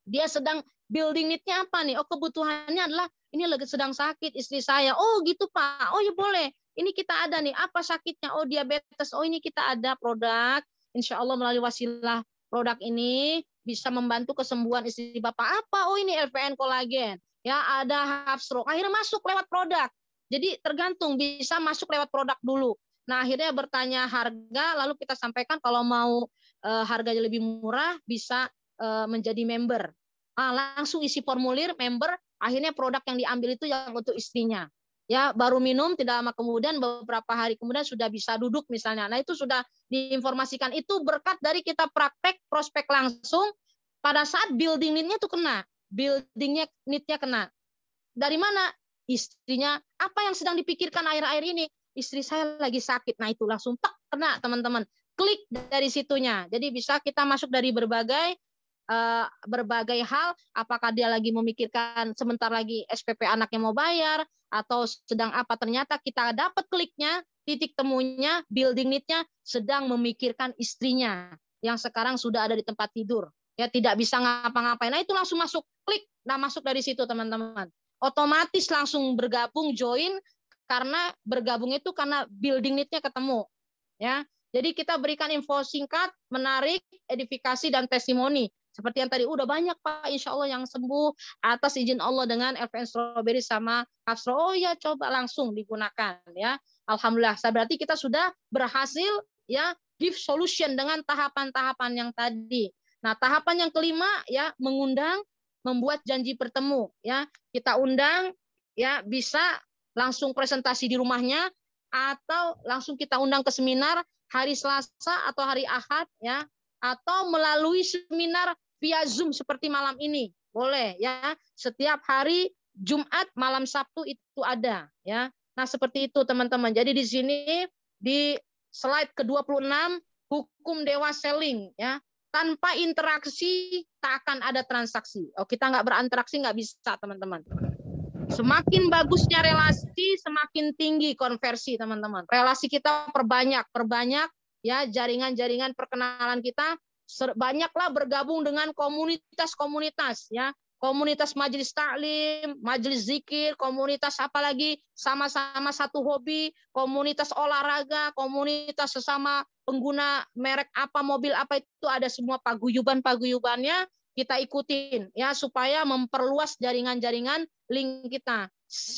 dia sedang building need-nya apa nih? Oh, kebutuhannya adalah ini lagi sedang sakit istri saya. Oh, gitu Pak. Oh, ya boleh. Ini kita ada nih, apa sakitnya? Oh, diabetes. Oh, ini kita ada produk. Insya Allah melalui wasilah produk ini bisa membantu kesembuhan istri Bapak. Apa? Oh, ini LVN kolagen. Ya, ada half stroke. Akhirnya masuk lewat produk. Jadi tergantung, bisa masuk lewat produk dulu. Nah, akhirnya bertanya harga, lalu kita sampaikan kalau mau harganya lebih murah bisa menjadi member. Langsung isi formulir member, akhirnya produk yang diambil itu yang untuk istrinya. Ya, baru minum, tidak lama kemudian, beberapa hari kemudian sudah bisa duduk misalnya. Nah, itu sudah diinformasikan. Itu berkat dari kita praktek prospek langsung pada saat building need-nya itu kena. Building need-nya kena. Dari mana? Istrinya, apa yang sedang dipikirkan akhir-akhir ini? Istri saya lagi sakit. Nah, itu langsung kena, teman-teman. Klik dari situnya. Jadi bisa kita masuk dari berbagai berbagai hal, apakah dia lagi memikirkan sebentar lagi SPP anaknya mau bayar atau sedang apa, ternyata kita dapat kliknya, titik temunya, building need-nya sedang memikirkan istrinya yang sekarang sudah ada di tempat tidur, ya tidak bisa ngapa-ngapain. Nah itu langsung masuk klik, nah masuk dari situ teman-teman, otomatis langsung bergabung join, karena bergabung itu karena building need-nya ketemu, ya. Jadi kita berikan info singkat, menarik, edifikasi dan testimoni. Seperti yang tadi, udah banyak Pak, insya Allah yang sembuh atas izin Allah dengan FN Strawberry sama Kastro. Oh ya, coba langsung digunakan ya. Alhamdulillah. Berarti kita sudah berhasil ya give solution dengan tahapan-tahapan yang tadi. Nah, tahapan yang kelima ya mengundang, membuat janji bertemu ya. Kita undang ya, bisa langsung presentasi di rumahnya atau langsung kita undang ke seminar hari Selasa atau hari Ahad ya, atau melalui seminar via Zoom seperti malam ini. Boleh ya. Setiap hari Jumat, malam Sabtu itu ada ya. Nah, seperti itu teman-teman. Jadi di sini di slide ke-26 hukum dewa selling ya. Tanpa interaksi tak akan ada transaksi. Oh, kita nggak berinteraksi nggak bisa teman-teman. Semakin bagusnya relasi, semakin tinggi konversi teman-teman. Relasi kita perbanyak ya, jaringan-jaringan perkenalan kita banyaklah bergabung dengan komunitas-komunitas ya. Komunitas majelis taklim, majelis zikir, komunitas apalagi sama-sama satu hobi, komunitas olahraga, komunitas sesama pengguna merek apa, mobil apa, itu ada semua paguyuban-paguyubannya. Kita ikutin ya supaya memperluas jaringan-jaringan link kita.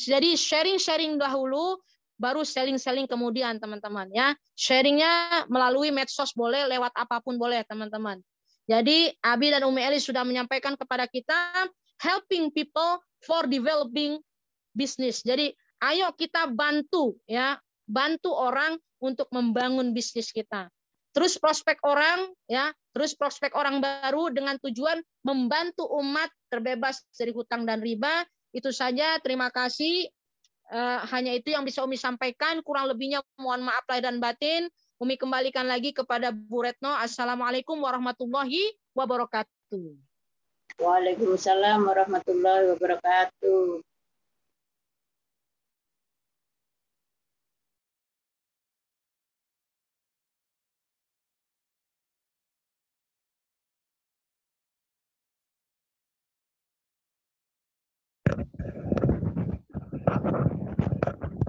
Jadi sharing-sharing dahulu, baru selling-selling kemudian teman-teman ya. Sharingnya melalui medsos boleh, lewat apapun boleh teman-teman. Jadi Abi dan Umi Eli sudah menyampaikan kepada kita helping people for developing business. Jadi ayo kita bantu ya, bantu orang untuk membangun bisnis kita. Terus prospek orang ya, terus prospek orang baru dengan tujuan membantu umat terbebas dari hutang dan riba. Itu saja, terima kasih. Hanya itu yang bisa Umi sampaikan, kurang lebihnya mohon maaf lahir dan batin. Umi kembalikan lagi kepada Bu Retno. Assalamualaikum warahmatullahi wabarakatuh. Waalaikumsalam warahmatullahi wabarakatuh.